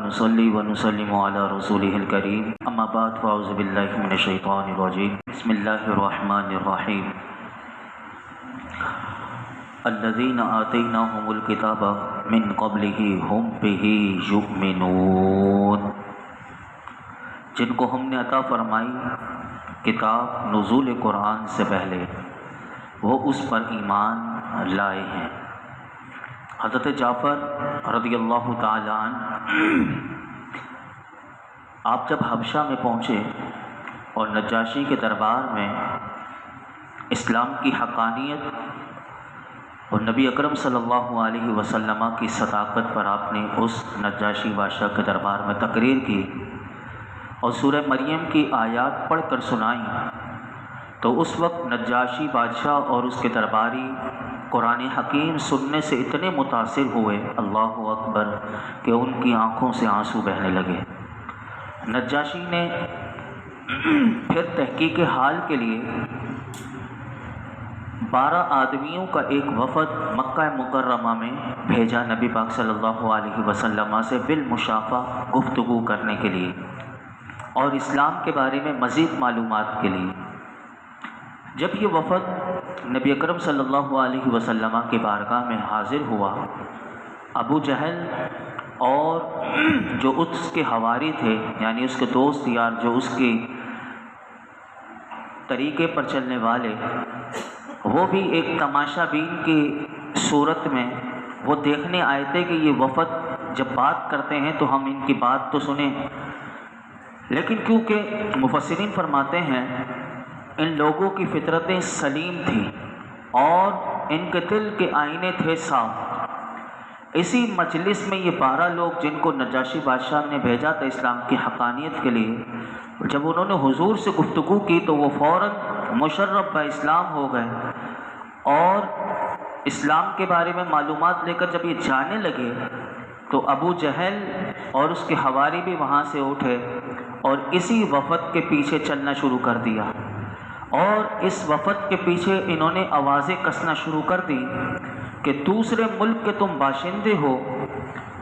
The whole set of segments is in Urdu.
ونصلي ونسلم على رسوله الكريم اما بعد فاعوذ بالله من الشيطان الرجيم بسم الله الرحمن الرحيم الذين آتيناهم الكتاب من قبله هم به يؤمنون، جن کو ہم نے عطا فرمائی کتاب نزول قرآن سے پہلے وہ اس پر ایمان لائے ہیں۔ حضرت جعفر رضی اللہ تعالی عنہ آپ جب حبشہ میں پہنچے اور نجاشی کے دربار میں اسلام کی حقانیت اور نبی اکرم صلی اللہ علیہ وسلم کی صداقت پر آپ نے اس نجاشی بادشاہ کے دربار میں تقریر کی اور سورہ مریم کی آیات پڑھ کر سنائیں، تو اس وقت نجاشی بادشاہ اور اس کے درباری قرآن حکیم سننے سے اتنے متاثر ہوئے، اللہ اکبر، کہ ان کی آنکھوں سے آنسو بہنے لگے۔ نجاشی نے پھر تحقیق حال کے لیے 12 آدمیوں کا ایک وفد مکہ مکرمہ میں بھیجا نبی پاک صلی اللہ علیہ وسلم سے بالمشافہ گفتگو کرنے کے لیے اور اسلام کے بارے میں مزید معلومات کے لیے۔ جب یہ وفد نبی اکرم صلی اللہ علیہ وسلم کے بارگاہ میں حاضر ہوا، ابو جہل اور جو اس کے حواری تھے، یعنی اس کے دوست یار جو اس کے طریقے پر چلنے والے، وہ بھی ایک تماشا بین کی صورت میں وہ دیکھنے آئے تھے کہ یہ وفد جب بات کرتے ہیں تو ہم ان کی بات تو سنیں، لیکن کیونکہ مفسرین فرماتے ہیں ان لوگوں کی فطرتیں سلیم تھیں اور ان کے دل کے آئینے تھے صاف۔ اسی مجلس میں یہ 12 لوگ جن کو نجاشی بادشاہ نے بھیجا تھا اسلام کی حقانیت کے لیے، جب انہوں نے حضور سے گفتگو کی تو وہ فوراً مشرف با اسلام ہو گئے اور اسلام کے بارے میں معلومات لے کر جب یہ جانے لگے تو ابو جہل اور اس کے حواری بھی وہاں سے اٹھے اور اسی وفد کے پیچھے چلنا شروع کر دیا، اور اس وفد کے پیچھے انہوں نے آوازیں کسنا شروع کر دی کہ دوسرے ملک کے تم باشندے ہو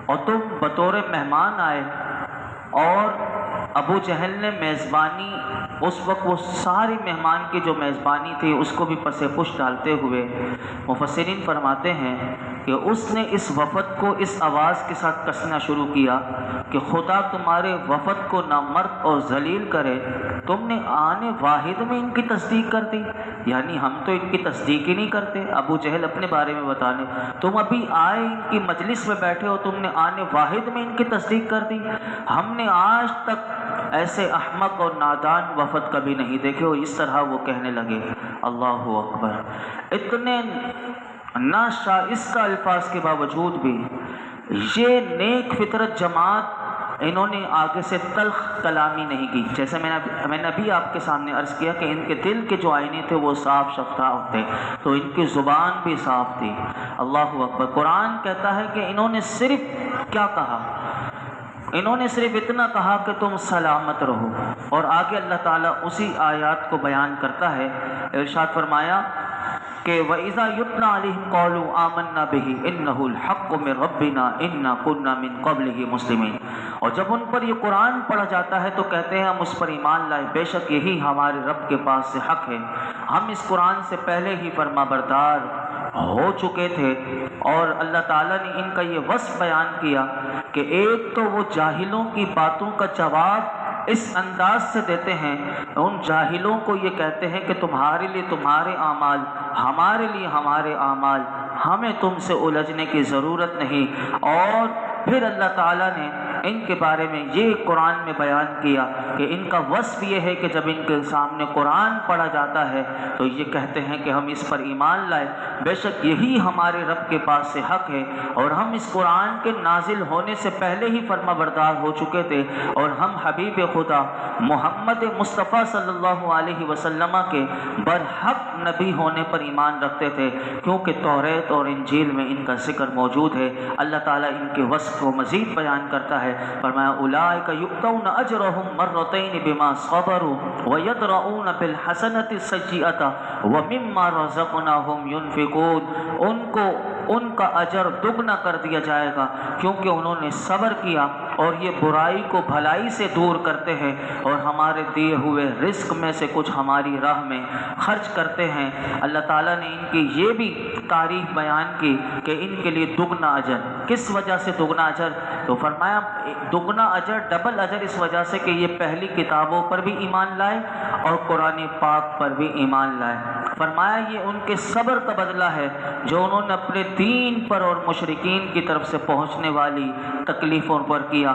اور تم بطور مہمان آئے۔ اور ابو جہل نے میزبانی، اس وقت وہ سارے مہمان کی جو میزبانی تھی اس کو بھی پس پش ڈالتے ہوئے مفسرین فرماتے ہیں کہ اس نے اس وفد کو اس آواز کے ساتھ کسنا شروع کیا کہ خدا تمہارے وفد کو نامرد اور ذلیل کرے، تم نے آنے واحد میں ان کی تصدیق کر دی، یعنی ہم تو ان کی تصدیق ہی نہیں کرتے۔ ابو جہل اپنے بارے میں بتانے، تم ابھی آئے ان کی مجلس میں بیٹھے ہو، تم نے آنے واحد میں ان کی تصدیق کر دی، ہم نے آج تک ایسے احمق اور نادان وفد کبھی نہیں دیکھے۔ اور اس طرح وہ کہنے لگے، اللہ اکبر، اتنے ناشائستہ الفاظ کے باوجود بھی یہ نیک فطرت جماعت انہوں نے آگے سے تلخ کلامی نہیں کی۔ جیسے میں نے ابھی آپ کے سامنے عرض کیا کہ ان کے دل کے جو آئینے تھے وہ صاف شفاف تھے، تو ان کی زبان بھی صاف تھی۔ اللہ اکبر۔ قرآن کہتا ہے کہ انہوں نے صرف کیا کہا، انہوں نے صرف اتنا کہا کہ تم سلامت رہو، اور آگے اللہ تعالیٰ اسی آیات کو بیان کرتا ہے، ارشاد فرمایا کہ وَإِذَا يُتْلَىٰ عَلَيْهِمْ قَالُوا آمَنَّا بِهِ إِنَّهُ الْحَقُّ مِن رَّبِّنَا إِنَّا كُنَّا مِن قَبْلِهِ مُسْلِمِينَ۔ اور جب ان پر یہ قرآن پڑھا جاتا ہے تو کہتے ہیں ہم اس پر ایمان لائے، بے شک یہی ہمارے رب کے پاس سے حق ہے، ہم اس قرآن سے پہلے ہی فرما بردار ہو چکے تھے۔ اور اللہ تعالیٰ نے ان کا یہ وصف بیان کیا کہ ایک تو وہ جاہلوں کی باتوں کا جواب اس انداز سے دیتے ہیں، ان جاہلوں کو یہ کہتے ہیں کہ تمہارے لیے تمہارے اعمال، ہمارے لیے ہمارے اعمال، ہمیں تم سے الجھنے کی ضرورت نہیں۔ اور پھر اللہ تعالیٰ نے ان کے بارے میں یہ قرآن میں بیان کیا کہ ان کا وصف یہ ہے کہ جب ان کے سامنے قرآن پڑھا جاتا ہے تو یہ کہتے ہیں کہ ہم اس پر ایمان لائے، بے شک یہی ہمارے رب کے پاس سے حق ہے، اور ہم اس قرآن کے نازل ہونے سے پہلے ہی فرما بردار ہو چکے تھے، اور ہم حبیب خدا محمد مصطفیٰ صلی اللہ علیہ وسلم کے برحق نبی ہونے پر ایمان رکھتے تھے، کیونکہ توریت اور انجیل میں ان کا ذکر موجود ہے۔ اللہ تعالیٰ ان کے وصف کو مزید بیان کرتا ہے، فرمایا اولئک یؤتون اجرهم مرتين بما صبروا ويدرؤون بالحسنة السيئة ومما رزقناهم ينفقون۔ ان کو ان کا اجر دگنا کر دیا جائے گا، کیونکہ انہوں نے صبر کیا اور یہ برائی کو بھلائی سے دور کرتے ہیں اور ہمارے دیے ہوئے رزق میں سے کچھ ہماری راہ میں خرچ کرتے ہیں۔ اللہ تعالیٰ نے ان کی یہ بھی تعریف بیان کی کہ ان کے لیے دگنا اجر۔ کس وجہ سے دگنا اجر؟ تو فرمایا دگنا اجر، ڈبل اجر اس وجہ سے کہ یہ پہلی کتابوں پر بھی ایمان لائے اور قرآن پاک پر بھی ایمان لائے۔ فرمایا یہ ان کے صبر کا بدلہ ہے جو انہوں نے اپنے دین پر اور مشرکین کی طرف سے پہنچنے والی تکلیفوں پر کیا۔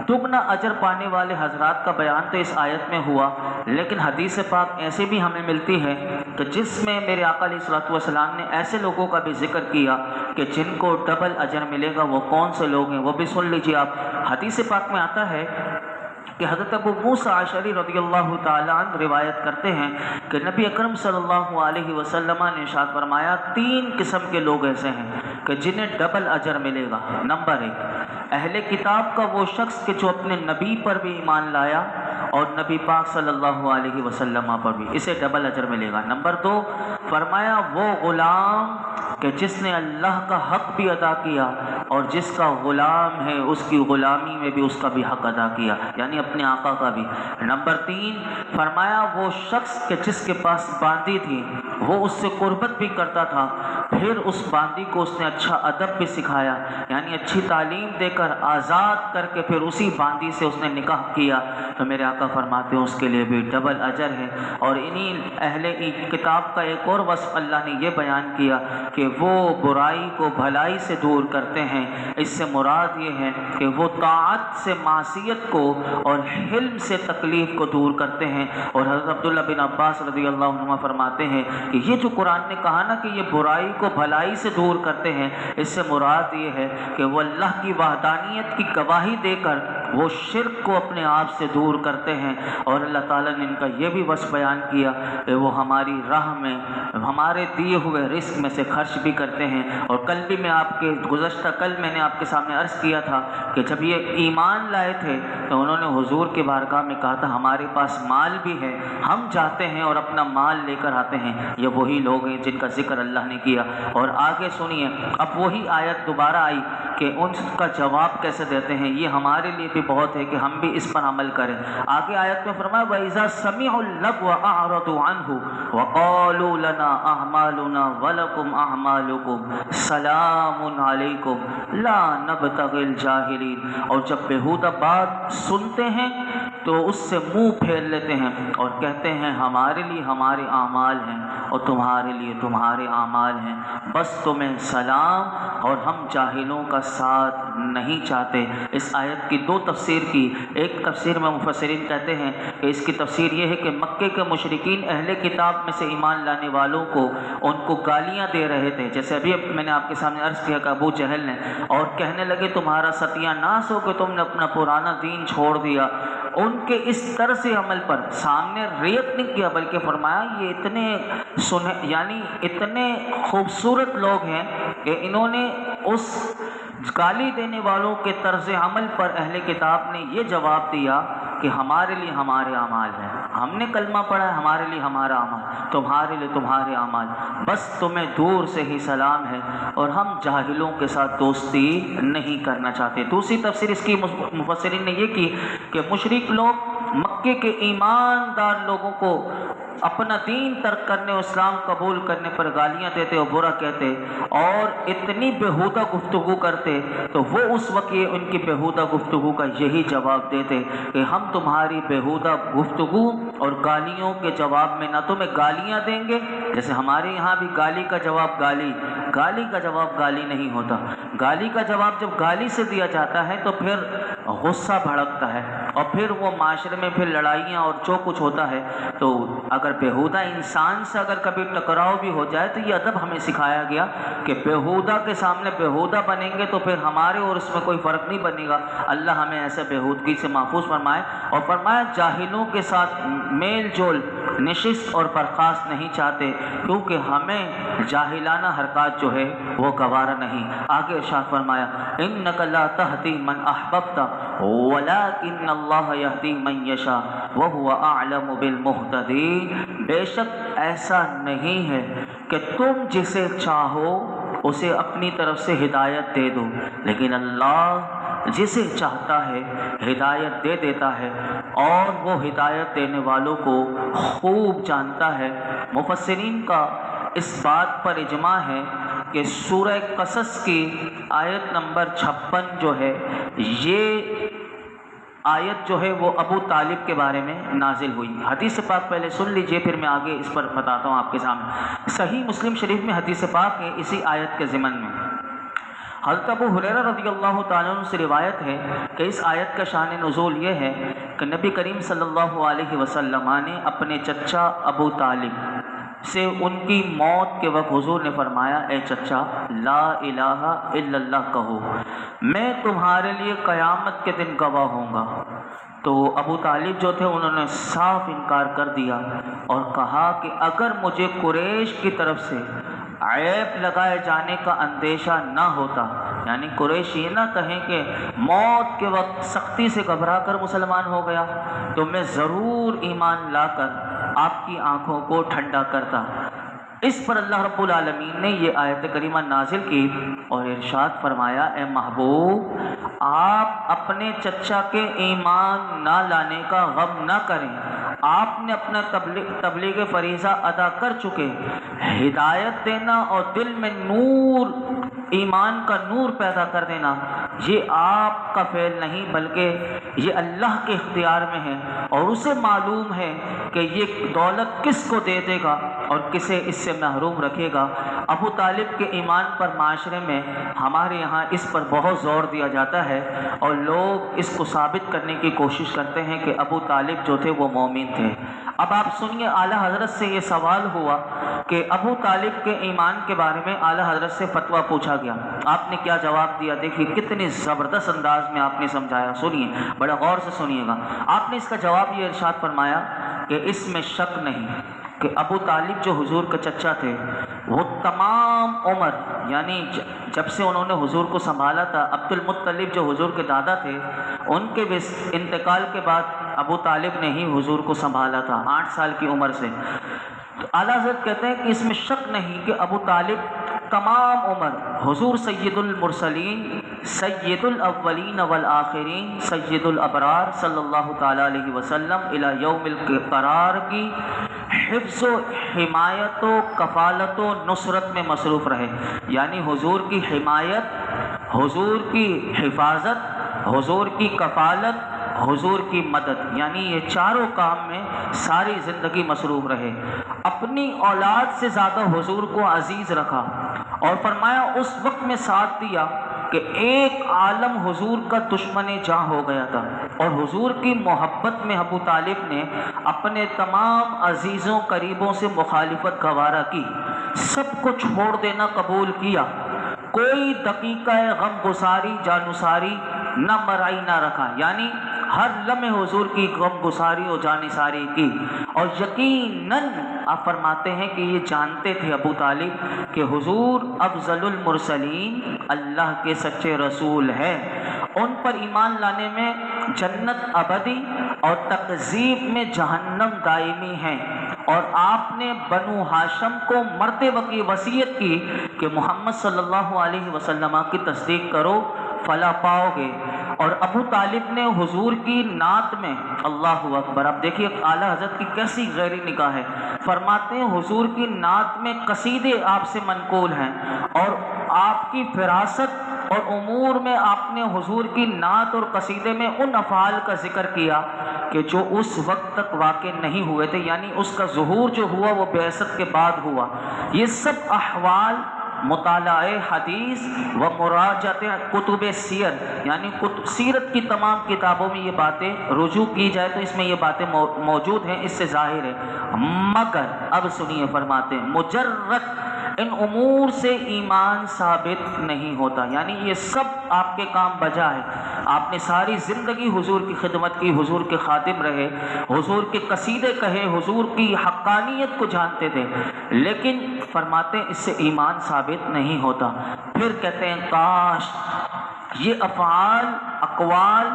دگنا اجر پانے والے حضرات کا بیان تو اس آیت میں ہوا، لیکن حدیث پاک ایسے بھی ہمیں ملتی ہے کہ جس میں میرے آقا علیہ الصلوۃ والسلام نے ایسے لوگوں کا بھی ذکر کیا کہ جن کو ڈبل اجر ملے گا۔ وہ کون سے لوگ ہیں وہ بھی سن لیجیے آپ۔ حدیث پاک میں آتا ہے کہ حضرت ابو موسیٰ اشعری رضی اللہ تعالیٰ عنہ روایت کرتے ہیں کہ نبی اکرم صلی اللہ علیہ وسلم نے ارشاد فرمایا 3 قسم کے لوگ ایسے ہیں کہ جنہیں ڈبل اجر ملے گا۔ نمبر 1، اہل کتاب کا وہ شخص کہ جو اپنے نبی پر بھی ایمان لایا اور نبی پاک صلی اللہ علیہ وسلم پر بھی، اسے ڈبل اجر ملے گا۔ نمبر 2، فرمایا وہ غلام کہ جس نے اللہ کا حق بھی ادا کیا اور جس کا غلام ہے اس کی غلامی میں بھی اس کا بھی حق ادا کیا، یعنی اپنے آقا کا بھی۔ نمبر 3، فرمایا وہ شخص کہ جس کے پاس باندی تھی وہ اس سے قربت بھی کرتا تھا، پھر اس باندی کو اس نے اچھا ادب بھی سکھایا، یعنی اچھی تعلیم دے کر آزاد کر کے پھر اسی باندی سے اس نے نکاح کیا، تو میرے آقا فرماتے ہیں اس کے لیے بھی ڈبل اجر ہے۔ اور انہی اہل کتاب کا ایک اور وصف اللہ نے یہ بیان کیا کہ وہ برائی کو بھلائی سے دور کرتے ہیں۔ اس سے مراد یہ ہے کہ وہ طاعت سے معصیت کو اور حلم سے تکلیف کو دور کرتے ہیں۔ اور حضرت عبداللہ بن عباس رضی اللہ عنہ فرماتے ہیں کہ یہ جو قرآن نے کہا نا کہ یہ برائی کو بھلائی سے دور کرتے ہیں، اس سے مراد یہ ہے کہ وہ اللہ کی وحدانیت کی گواہی دے کر وہ شرک کو اپنے آپ سے دور کرتے ہیں۔ اور اللہ تعالیٰ نے ان کا یہ بھی وصف بیان کیا کہ وہ ہماری راہ میں ہمارے دیے ہوئے رزق میں سے خرچ بھی کرتے ہیں۔ اور کل بھی میں آپ کے گزشتہ کل میں نے آپ کے سامنے عرض کیا تھا کہ جب یہ ایمان لائے تھے تو انہوں نے حضور کی بارگاہ میں کہا تھا ہمارے پاس مال بھی ہے، ہم جاتے ہیں اور اپنا مال لے کر آتے ہیں۔ یہ وہی لوگ ہیں جن کا ذکر اللہ نے کیا۔ اور آگے سنیے، اب وہی آیت دوبارہ آئی کہ ان کا جواب کیسے دیتے ہیں۔ یہ ہمارے لیے بھی بہت ہے کہ ہم بھی اس پر عمل کریں۔ آگے آیت میں فرمایا وَإِذَا سَمِعُوا اللَّغْوَ أَعْرَضُوا عَنْهُ وَقَالُوا لَنَا أَعْمَالُنَا وَلَكُمْ أَعْمَالُكُمْ سَلَامٌ عَلَيْكُمْ لَا نَبْتَغِي الْجَاهِلِينَ۔ اور جب بیہودہ بات سنتے ہیں تو اس سے منہ پھیر لیتے ہیں اور کہتے ہیں ہمارے لیے ہمارے اعمال ہیں اور تمہارے لیے تمہارے اعمال ہیں، بس تمہیں سلام، اور ہم جاہلوں کا ساتھ نہیں چاہتے۔ اس آیت کی 2 تفسیر کی۔ ایک تفسیر میں مفسرین کہتے ہیں کہ اس کی تفسیر یہ ہے کہ مکے کے مشرکین اہل کتاب میں سے ایمان لانے والوں کو ان کو گالیاں دے رہے تھے، جیسے ابھی میں نے آپ کے سامنے عرض کیا کہ ابو جہل نے، اور کہنے لگے تمہارا ستیہ ناس ہو کہ تم نے اپنا پرانا دین چھوڑ دیا۔ ان کے اس طرز عمل پر سامنے ریت نہیں کیا، بلکہ فرمایا یہ اتنے خوبصورت لوگ ہیں کہ انہوں نے اس گالی دینے والوں کے طرز عمل پر اہل کتاب نے یہ جواب دیا کہ ہمارے لیے ہمارے اعمال ہیں، ہم نے کلمہ پڑھا ہے، ہمارے لیے ہمارا عمل، تمہارے لیے تمہارے اعمال، بس تمہیں دور سے ہی سلام ہے اور ہم جاہلوں کے ساتھ دوستی نہیں کرنا چاہتے۔ دوسری تفسیر اس کی مفسرین نے یہ کی کہ مشرک لوگ مکے کے ایماندار لوگوں کو اپنا دین ترک کرنے اور اسلام قبول کرنے پر گالیاں دیتے اور برا کہتے اور اتنی بےہودہ گفتگو کرتے، تو وہ اس وقت یہ ان کی بےہودہ گفتگو کا یہی جواب دیتے کہ ہم تمہاری بےہودہ گفتگو اور گالیوں کے جواب میں نہ تمہیں گالیاں دیں گے، جیسے ہمارے یہاں بھی گالی کا جواب گالی کا جواب گالی نہیں ہوتا۔ گالی کا جواب جب گالی سے دیا جاتا ہے تو پھر غصہ بھڑکتا ہے اور پھر وہ معاشرے میں پھر لڑائیاں اور جو کچھ ہوتا ہے۔ تو اگر بےہودہ انسان سے اگر کبھی ٹکراؤ بھی ہو جائے تو یہ ادب ہمیں سکھایا گیا کہ بےہودہ کے سامنے بےہودہ بنیں گے تو پھر ہمارے اور اس میں کوئی فرق نہیں بنے گا۔ اللہ ہمیں ایسے بےہودگی سے محفوظ فرمائے۔ اور فرمایا جاہلوں کے ساتھ میل جول، نشست اور برخاست نہیں چاہتے، کیونکہ ہمیں جاہلانہ حرکات جو ہے وہ گوارا نہیں۔ آگے ارشاد فرمایا انک لا تہدی من احببت ولکن اللہ یہدی من یشاء وہو اعلم بالمہتدین۔ بے شک ایسا نہیں ہے کہ تم جسے چاہو اسے اپنی طرف سے ہدایت دے دو، لیکن اللہ جسے چاہتا ہے ہدایت دے دیتا ہے اور وہ ہدایت دینے والوں کو خوب جانتا ہے۔ مفسرین کا اس بات پر اجماع ہے کہ سورہ قصص کی آیت نمبر 56 جو ہے، یہ آیت جو ہے وہ ابو طالب کے بارے میں نازل ہوئی۔ حدیث پاک پہلے سن لیجئے، پھر میں آگے اس پر بتاتا ہوں آپ کے سامنے۔ صحیح مسلم شریف میں حدیث پاک ہے اسی آیت کے ضمن میں۔ حضرت ابو ہریرہ رضی اللہ تعالیٰ عنہ سے روایت ہے کہ اس آیت کا شان نزول یہ ہے کہ نبی کریم صلی اللہ علیہ وسلم نے اپنے چچا ابو طالب سے ان کی موت کے وقت حضور نے فرمایا، اے چچا لا الہ الا اللہ کہو، میں تمہارے لیے قیامت کے دن گواہ ہوں گا۔ تو ابو طالب جو تھے انہوں نے صاف انکار کر دیا اور کہا کہ اگر مجھے قریش کی طرف سے عیب لگائے جانے کا اندیشہ نہ ہوتا، یعنی قریش یہ نہ کہیں کہ موت کے وقت سختی سے گھبرا کر مسلمان ہو گیا، تو میں ضرور ایمان لا کر آپ کی آنکھوں کو ٹھنڈا کرتا۔ اس پر اللہ رب العالمین نے یہ آیت کریمہ نازل کی اور ارشاد فرمایا، اے محبوب آپ اپنے چچا کے ایمان نہ لانے کا غم نہ کریں، آپ نے اپنا تبلیغ فریضہ ادا کر چکے۔ ہدایت دینا اور دل میں نور، ایمان کا نور پیدا کر دینا، یہ آپ کا فعل نہیں بلکہ یہ اللہ کے اختیار میں ہے، اور اسے معلوم ہے کہ یہ دولت کس کو دے دے گا اور کسے اس سے محروم رکھے گا۔ ابو طالب کے ایمان پر معاشرے میں ہمارے یہاں اس پر بہت زور دیا جاتا ہے اور لوگ اس کو ثابت کرنے کی کوشش کرتے ہیں کہ ابو طالب جو تھے وہ مومن تھے۔ اب آپ سنیے، اعلیٰ حضرت سے یہ سوال ہوا کہ ابو طالب کے ایمان کے بارے میں اعلیٰ حضرت سے فتویٰ پوچھا گیا، آپ نے کیا جواب دیا؟ دیکھیے کتنے زبردست انداز میں آپ نے سمجھایا، سنیے بڑا غور سے سنیے گا۔ آپ نے اس کا جواب یہ ارشاد فرمایا کہ اس میں شک نہیں کہ ابو طالب جو حضور کے چچا تھے وہ تمام عمر، یعنی جب سے انہوں نے حضور کو سنبھالا تھا، عبد المطلب جو حضور کے دادا تھے ان کے انتقال کے بعد ابو طالب نے ہی حضور کو سنبھالا تھا 8 سال کی عمر سے۔ تو اعلیٰ حضرت کہتے ہیں کہ اس میں شک نہیں کہ ابو طالب تمام عمر حضور سید المرسلین، سید الاولین والآخرین، سید الابرار صلی اللہ تعالیٰ علیہ وسلم الی یوم القرار کی حفظ و حمایت و کفالت و نصرت میں مصروف رہے، یعنی حضور کی حمایت، حضور کی حفاظت، حضور کی کفالت، حضور کی مدد، یعنی یہ چاروں کام میں ساری زندگی مصروف رہے۔ اپنی اولاد سے زیادہ حضور کو عزیز رکھا اور فرمایا اس وقت میں ساتھ دیا کہ ایک عالم حضور کا دشمن جاں ہو گیا تھا، اور حضور کی محبت میں ابو طالب نے اپنے تمام عزیزوں قریبوں سے مخالفت گوارا کی، سب کو چھوڑ دینا قبول کیا، کوئی دقیقہ غم گساری جانساری نہ مرائی نہ رکھا، یعنی ہر لمحے حضور کی غم گساری اور جانثاری کی، اور یقیناً آپ فرماتے ہیں کہ یہ جانتے تھے ابو طالب کہ حضور افضل المرسلین، اللہ کے سچے رسول ہے، ان پر ایمان لانے میں جنت ابدی اور تکذیب میں جہنم دائمی ہے، اور آپ نے بنو ہاشم کو مرتے وقت یہ وصیت کی کہ محمد صلی اللہ علیہ وسلم کی تصدیق کرو فلاح پاؤ گے۔ اور ابو طالب نے حضور کی نعت میں، اللہ اکبر، اب دیکھیے اعلیٰ حضرت کی کیسی غیری نگاہ ہے، فرماتے ہیں حضور کی نعت میں قصیدے آپ سے منقول ہیں، اور آپ کی فراست اور امور میں آپ نے حضور کی نعت اور قصیدے میں ان افعال کا ذکر کیا کہ جو اس وقت تک واقع نہیں ہوئے تھے، یعنی اس کا ظہور جو ہوا وہ بعثت کے بعد ہوا۔ یہ سب احوال مطالعہ حدیث و مراجعت کتب سیر، یعنی سیرت کی تمام کتابوں میں یہ باتیں رجوع کی جائے تو اس میں یہ باتیں موجود ہیں، اس سے ظاہر ہے۔ مگر اب سنیے، فرماتے ہیں مجرد ان امور سے ایمان ثابت نہیں ہوتا، یعنی یہ سب آپ کے کام بجا ہے، آپ نے ساری زندگی حضور کی خدمت کی، حضور کے خادم رہے، حضور کے قصیدے کہے، حضور کی حقانیت کو جانتے تھے، لیکن فرماتے ہیں اس سے ایمان ثابت نہیں ہوتا۔ پھر کہتے ہیں کاش یہ افعال اقوال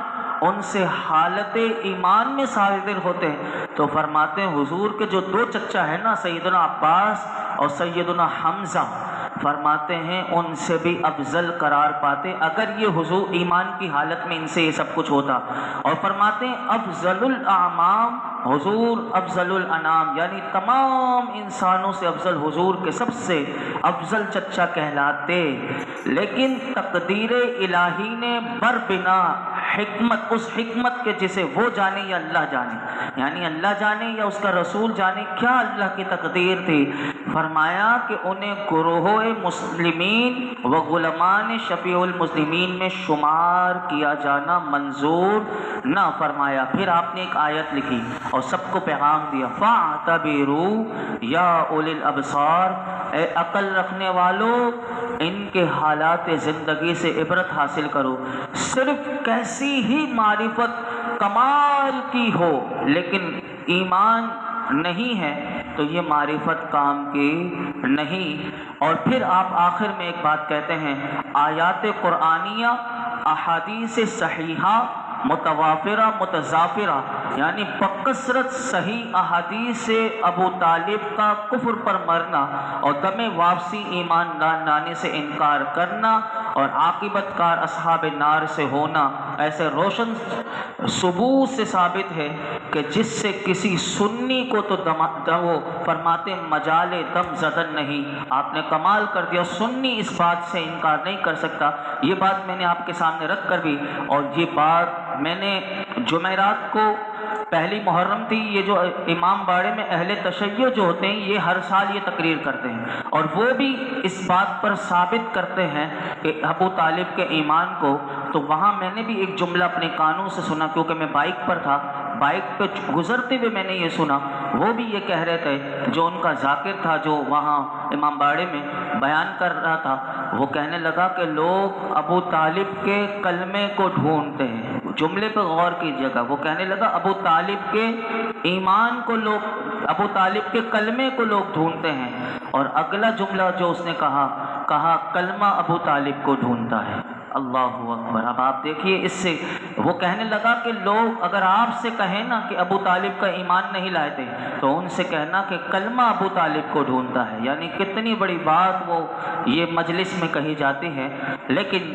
ان سے حالت ایمان میں صادر ہوتے ہیں، تو فرماتے ہیں حضور کے جو 2 چچا ہیں نا، سیدنا عباس اور سیدنا حمزہ، فرماتے ہیں ان سے بھی افضل قرار پاتے اگر یہ حضور ایمان کی حالت میں ان سے یہ سب کچھ ہوتا۔ اور فرماتے ہیں افضل الاعمام، حضور افضل الانام، یعنی تمام انسانوں سے افضل حضور کے سب سے افضل چچا کہلاتے، لیکن تقدیر الہی نے بربنا حکمت، اس حکمت کے جسے وہ جانے یا اللہ جانے، یعنی اللہ جانے یا اس کا رسول جانے کیا اللہ کی تقدیر تھی، فرمایا کہ انہیں گروہ مسلمین و غلامان شفیع المسلمین میں شمار کیا جانا منظور نہ فرمایا۔ پھر آپ نے ایک آیت لکھی اور سب کو پیغام دیا، فَاعْتَبِرُوا یا اولی الابصار، اے عقل رکھنے والوں ان کے حالات زندگی سے عبرت حاصل کرو۔ صرف کیسی ہی معرفت کمال کی ہو لیکن ایمان نہیں ہے تو یہ معرفت کام کی نہیں۔ اور پھر آپ آخر میں ایک بات کہتے ہیں، آیات قرآنیہ، احادیث صحیحہ متوافرہ متضافرہ، یعنی بکثرت صحیح احادیث سے ابو طالب کا کفر پر مرنا اور دم واپسی ایمان لانے سے انکار کرنا اور عاقبت کار اصحاب نار سے ہونا ایسے روشن ثبوت سے ثابت ہے کہ جس سے کسی سنی کو تو وہ فرماتے مجال دم زدن نہیں۔ آپ نے کمال کر دیا، سنی اس بات سے انکار نہیں کر سکتا۔ یہ بات میں نے آپ کے سامنے رکھ کر بھی، اور یہ بات میں نے جمعرات کو پہلی محرم تھی، یہ جو امام باڑے میں اہل تشیع جو ہوتے ہیں یہ ہر سال یہ تقریر کرتے ہیں اور وہ بھی اس بات پر ثابت کرتے ہیں کہ ابو طالب کے ایمان کو، تو وہاں میں نے بھی ایک جملہ اپنے کانوں سے سنا کیونکہ میں بائک پر تھا، بائک پہ گزرتے ہوئے میں نے یہ سنا، وہ بھی یہ کہہ رہے تھے، جو ان کا ذاکر تھا جو وہاں امام باڑے میں بیان کر رہا تھا، وہ کہنے لگا کہ لوگ ابو طالب کے کلمے کو ڈھونڈتے ہیں۔ جملے پہ غور کیجیے گا، وہ کہنے لگا ابو طالب کے ایمان کو لوگ، ابو طالب کے کلمے کو لوگ ڈھونڈتے ہیں، اور اگلا جملہ جو اس نے کہا کلمہ ابو طالب کو ڈھونڈتا ہے۔ اللہ اکبر۔ اب آپ دیکھیے اس سے وہ کہنے لگا کہ لوگ اگر آپ سے کہیں نا کہ ابو طالب کا ایمان نہیں لائے تھے تو ان سے کہنا کہ کلمہ ابو طالب کو ڈھونڈتا ہے، یعنی کتنی بڑی بات وہ یہ مجلس میں کہی جاتی ہے۔ لیکن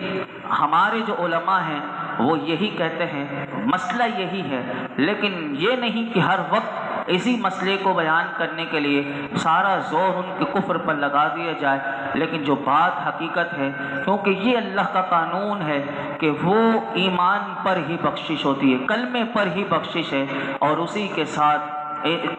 ہمارے جو علماء ہیں وہ یہی کہتے ہیں، مسئلہ یہی ہے، لیکن یہ نہیں کہ ہر وقت اسی مسئلے کو بیان کرنے کے لیے سارا زور ان کے کفر پر لگا دیا جائے، لیکن جو بات حقیقت ہے، کیونکہ یہ اللہ کا قانون ہے کہ وہ ایمان پر ہی بخشش ہوتی ہے، کلمے پر ہی بخشش ہے، اور اسی کے ساتھ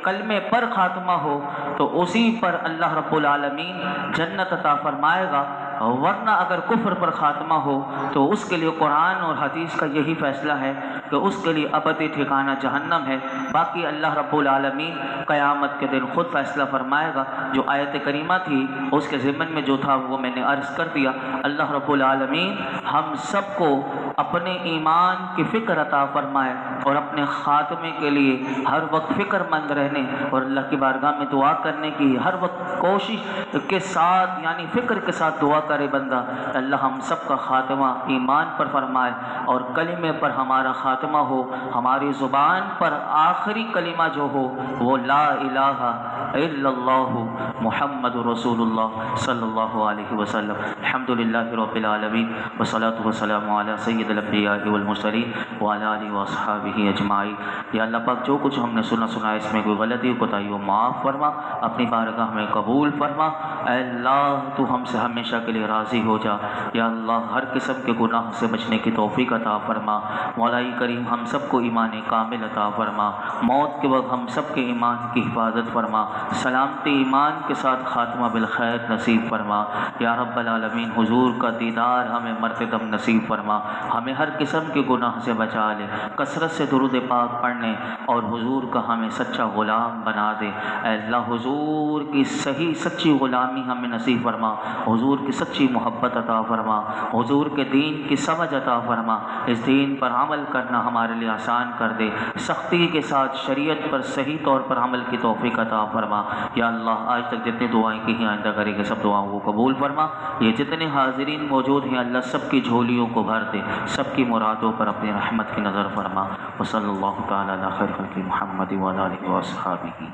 کلمے پر خاتمہ ہو تو اسی پر اللہ رب العالمین جنت عطا فرمائے گا، ورنہ اگر کفر پر خاتمہ ہو تو اس کے لیے قرآن اور حدیث کا یہی فیصلہ ہے کہ اس کے لیے ابدی ٹھکانہ جہنم ہے۔ باقی اللہ رب العالمین قیامت کے دن خود فیصلہ فرمائے گا۔ جو آیت کریمہ تھی اس کے ضمن میں جو تھا وہ میں نے عرض کر دیا۔ اللہ رب العالمین ہم سب کو اپنے ایمان کی فکر عطا فرمائے اور اپنے خاتمے کے لیے ہر وقت فکر مند رہنے اور اللہ کی بارگاہ میں دعا کرنے کی ہر وقت کوشش کے ساتھ، یعنی فکر کے ساتھ دعا کرے بندہ، اللہ ہم سب کا خاتمہ ایمان پر فرمائے اور کلمے پر ہمارا خاتمہ ہو، ہماری زبان پر آخری کلمہ جو ہو وہ لا الہ الا اللہ محمد رسول اللہ صلی اللہ علیہ وسلم۔ الحمدللہ رب العالمین والصلاۃ والسلام علی سید الانبیاء والمرسلین وعلی آلہ واصحابہ اجمعین۔ یا اللہ پاک جو کچھ ہم نے سنا اس میں کوئی غلطی کوتاہی ہو معاف فرما، اپنی بارگاہ میں قبول فرما۔ اے اللہ تو ہم سے ہمیشہ کے لیے راضی ہو جا، یا اللہ ہر قسم کے گناہ سے بچنے کی توفیق عطا فرما۔ مولا کریم ہم سب کو ایمان کامل عطا فرما، موت کے وقت ہم سب کے ایمان کی حفاظت فرما، سلامتی ایمان کے ساتھ خاتمہ بالخیر نصیب فرما۔ یا رب العالمین حضور کا دیدار ہمیں مرتے دم نصیب فرما، ہمیں ہر قسم کے گناہ سے بچا لے، کثرت سے درود پاک پڑھنے اور حضور کا ہمیں سچا غلام بنا دے۔ اے اللہ حضور کی صحیح سچی غلامی ہمیں نصیب فرما، حضور کی سچی محبت عطا فرما، حضور کے دین کی سمجھ عطا فرما، اس دین پر عمل کرنا ہمارے لیے آسان کر دے، سختی کے ساتھ شریعت پر صحیح طور پر عمل کی توفیق عطا فرما۔ یا اللہ آج تک جتنی دعائیں کی ہیں آئندہ کرے گے سب دعاؤں کو قبول فرما۔ یہ جتنے حاضرین موجود ہیں اللہ سب کی جھولیوں کو بھر دے، سب کی مرادوں پر اپنی رحمت کی نظر فرما۔ وصلی اللہ تعالی علی خیر خلق محمد وعلی آلہ وصحبہ